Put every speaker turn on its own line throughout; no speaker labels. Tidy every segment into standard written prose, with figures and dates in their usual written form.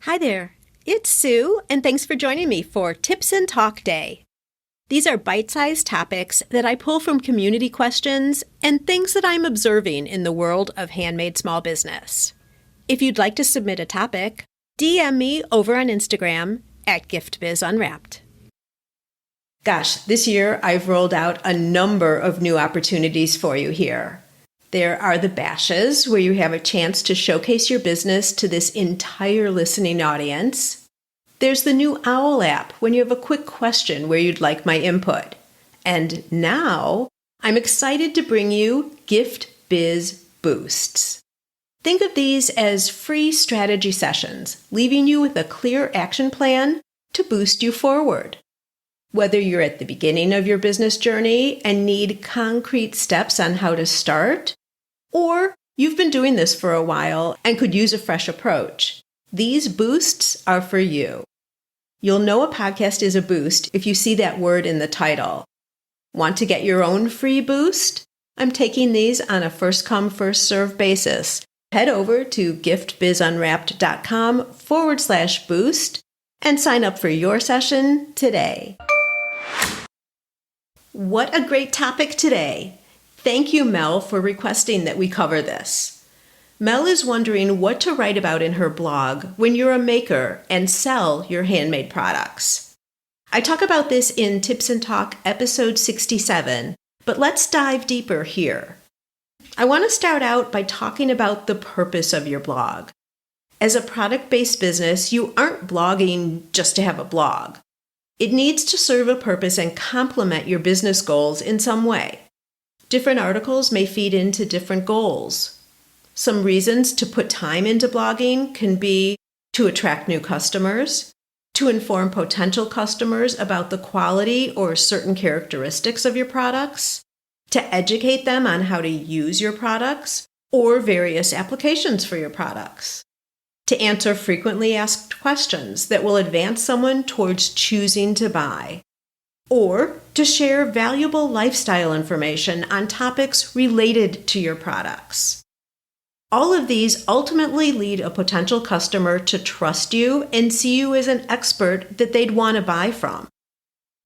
Hi there, it's Sue, and thanks for joining me for Tips and Talk Day. These are bite-sized topics that I pull from community questions and things that I'm observing in the world of handmade small business. If you'd like to submit a topic, DM me over on Instagram at Gift Biz Unwrapped. Gosh, this year I've rolled out a number of new opportunities for you here. There are the bashes, where you have a chance to showcase your business to this entire listening audience. There's the new OWL app, when you have a quick question where you'd like my input. And now, I'm excited to bring you Gift Biz Boosts. Think of these as free strategy sessions, leaving you with a clear action plan to boost you forward. Whether you're at the beginning of your business journey and need concrete steps on how to start, or you've been doing this for a while and could use a fresh approach, these boosts are for you. You'll know a podcast is a boost if you see that word in the title. Want to get your own free boost? I'm taking these on a first-come, first-served basis. Head over to giftbizunwrapped.com/boost and sign up for your session today. What a great topic today! Thank you, Mel, for requesting that we cover this. Mel is wondering what to write about in her blog when you're a maker and sell your handmade products. I talk about this in Tips and Talk episode 67, but let's dive deeper here. I want to start out by talking about the purpose of your blog. As a product-based business, you aren't blogging just to have a blog. It needs to serve a purpose and complement your business goals in some way. Different articles may feed into different goals. Some reasons to put time into blogging can be to attract new customers, to inform potential customers about the quality or certain characteristics of your products, to educate them on how to use your products or various applications for your products, to answer frequently asked questions that will advance someone towards choosing to buy, or to share valuable lifestyle information on topics related to your products. All of these ultimately lead a potential customer to trust you and see you as an expert that they'd want to buy from.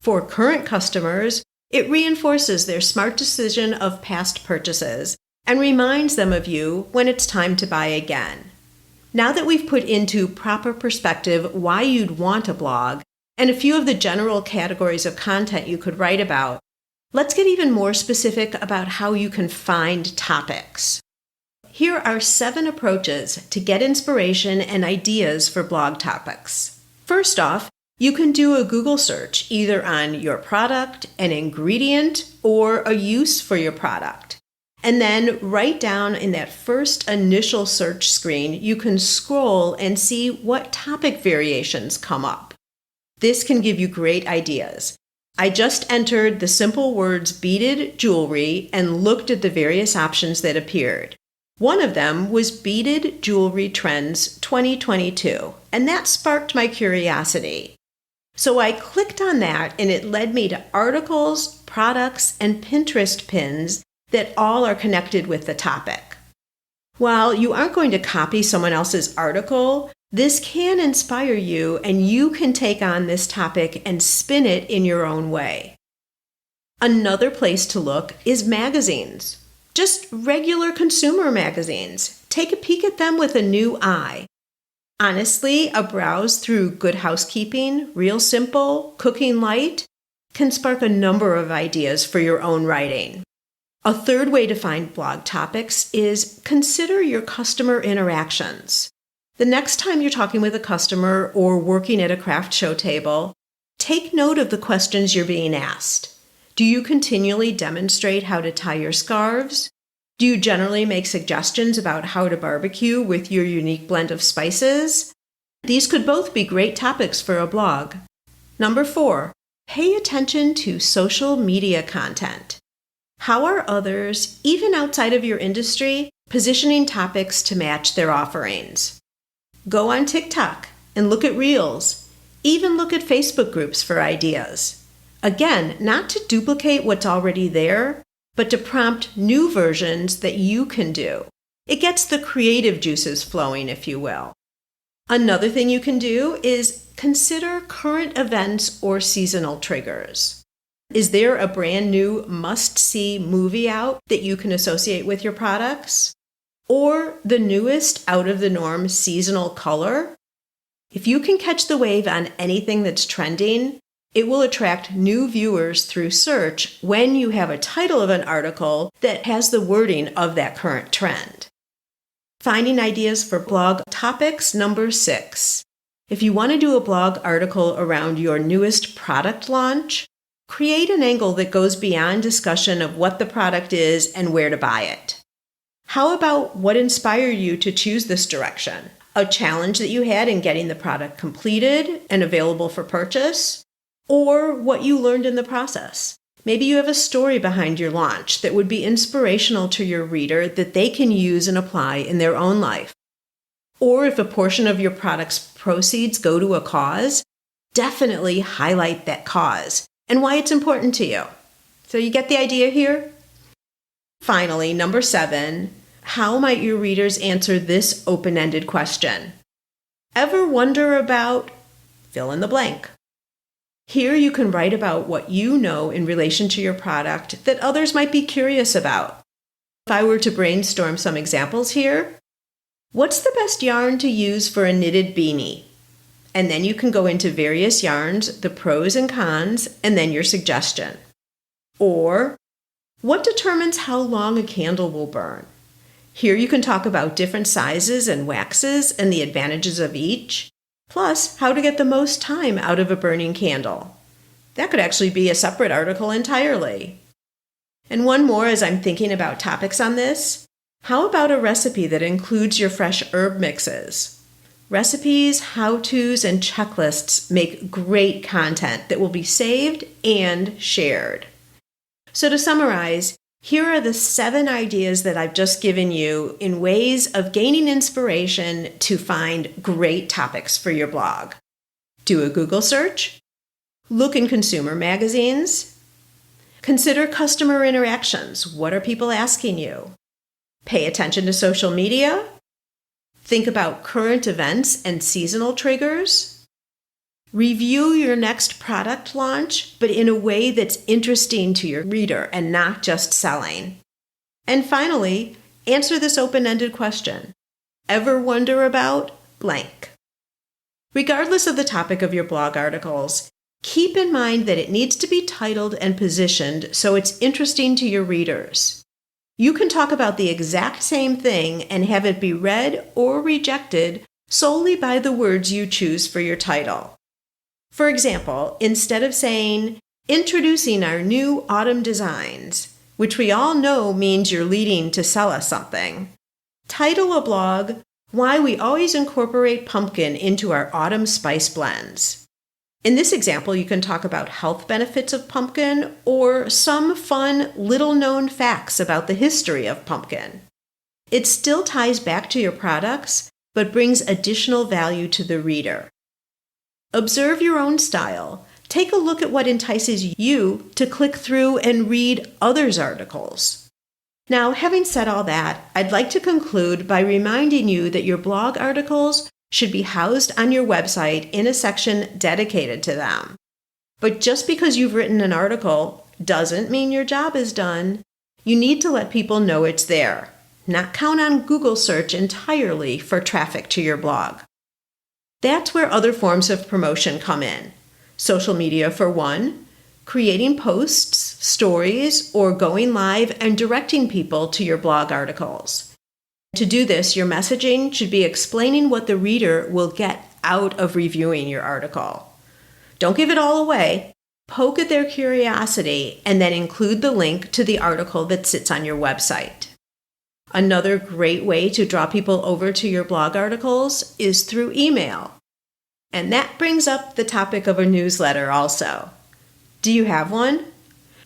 For current customers, it reinforces their smart decision of past purchases and reminds them of you when it's time to buy again. Now that we've put into proper perspective why you'd want a blog, and a few of the general categories of content you could write about, let's get even more specific about how you can find topics. Here are 7 approaches to get inspiration and ideas for blog topics. First off, you can do a Google search either on your product, an ingredient, or a use for your product. And then right down in that first initial search screen, you can scroll and see what topic variations come up. This can give you great ideas. I just entered the simple words beaded jewelry and looked at the various options that appeared. One of them was Beaded Jewelry Trends 2022, and that sparked my curiosity. So I clicked on that and it led me to articles, products, and Pinterest pins that all are connected with the topic. While you aren't going to copy someone else's article, this can inspire you and you can take on this topic and spin it in your own way. Another place to look is magazines. Just regular consumer magazines. Take a peek at them with a new eye. Honestly, a browse through Good Housekeeping, Real Simple, Cooking Light can spark a number of ideas for your own writing. A third way to find blog topics is consider your customer interactions. The next time you're talking with a customer or working at a craft show table, take note of the questions you're being asked. Do you continually demonstrate how to tie your scarves? Do you generally make suggestions about how to barbecue with your unique blend of spices? These could both be great topics for a blog. Number 4, pay attention to social media content. How are others, even outside of your industry, positioning topics to match their offerings? Go on TikTok and look at Reels. Even look at Facebook groups for ideas. Again, not to duplicate what's already there, but to prompt new versions that you can do. It gets the creative juices flowing, if you will. Another thing you can do is consider current events or seasonal triggers. Is there a brand new must-see movie out that you can associate with your products? Or the newest out-of-the-norm seasonal color? If you can catch the wave on anything that's trending, it will attract new viewers through search when you have a title of an article that has the wording of that current trend. Finding ideas for blog topics, number 6. If you want to do a blog article around your newest product launch, create an angle that goes beyond discussion of what the product is and where to buy it. How about what inspired you to choose this direction? A challenge that you had in getting the product completed and available for purchase? Or what you learned in the process? Maybe you have a story behind your launch that would be inspirational to your reader that they can use and apply in their own life. Or if a portion of your product's proceeds go to a cause, definitely highlight that cause and why it's important to you. So you get the idea here? Finally, number 7, how might your readers answer this open-ended question? Ever wonder about fill in the blank? Here you can write about what you know in relation to your product that others might be curious about. If I were to brainstorm some examples here, what's the best yarn to use for a knitted beanie? And then you can go into various yarns, the pros and cons, and then your suggestion. Or, what determines how long a candle will burn? Here you can talk about different sizes and waxes and the advantages of each, plus how to get the most time out of a burning candle. That could actually be a separate article entirely. And one more as I'm thinking about topics on this. How about a recipe that includes your fresh herb mixes? Recipes, how-tos, and checklists make great content that will be saved and shared. So to summarize, here are the 7 ideas that I've just given you in ways of gaining inspiration to find great topics for your blog. Do a Google search. Look in consumer magazines. Consider customer interactions. What are people asking you? Pay attention to social media. Think about current events and seasonal triggers. Review your next product launch, but in a way that's interesting to your reader and not just selling. And finally, answer this open-ended question. Ever wonder about blank? Regardless of the topic of your blog articles, keep in mind that it needs to be titled and positioned so it's interesting to your readers. You can talk about the exact same thing and have it be read or rejected solely by the words you choose for your title. For example, instead of saying, introducing our new autumn designs, which we all know means you're leading to sell us something, title a blog, Why We Always Incorporate Pumpkin into Our Autumn Spice Blends. In this example, you can talk about health benefits of pumpkin or some fun, little-known facts about the history of pumpkin. It still ties back to your products, but brings additional value to the reader. Observe your own style. Take a look at what entices you to click through and read others' articles. Now, having said all that, I'd like to conclude by reminding you that your blog articles should be housed on your website in a section dedicated to them. But just because you've written an article doesn't mean your job is done. You need to let people know it's there, not count on Google search entirely for traffic to your blog. That's where other forms of promotion come in. Social media for one, creating posts, stories, or going live and directing people to your blog articles. To do this, your messaging should be explaining what the reader will get out of reviewing your article. Don't give it all away. Poke at their curiosity and then include the link to the article that sits on your website. Another great way to draw people over to your blog articles is through email. And that brings up the topic of a newsletter also. Do you have one?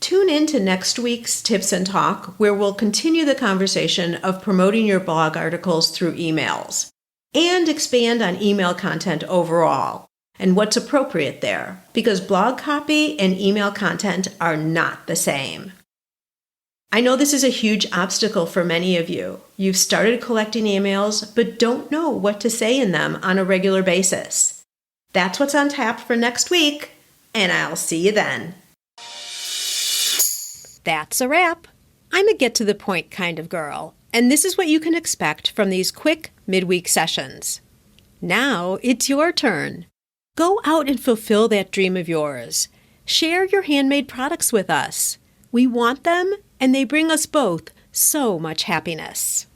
Tune in to next week's Tips and Talk, where we'll continue the conversation of promoting your blog articles through emails and expand on email content overall and what's appropriate there, because blog copy and email content are not the same. I know this is a huge obstacle for many of you. You've started collecting emails, but don't know what to say in them on a regular basis. That's what's on tap for next week, and I'll see you then. That's a wrap. I'm a get-to-the-point kind of girl, and this is what you can expect from these quick midweek sessions. Now it's your turn. Go out and fulfill that dream of yours. Share your handmade products with us. We want them, and they bring us both so much happiness.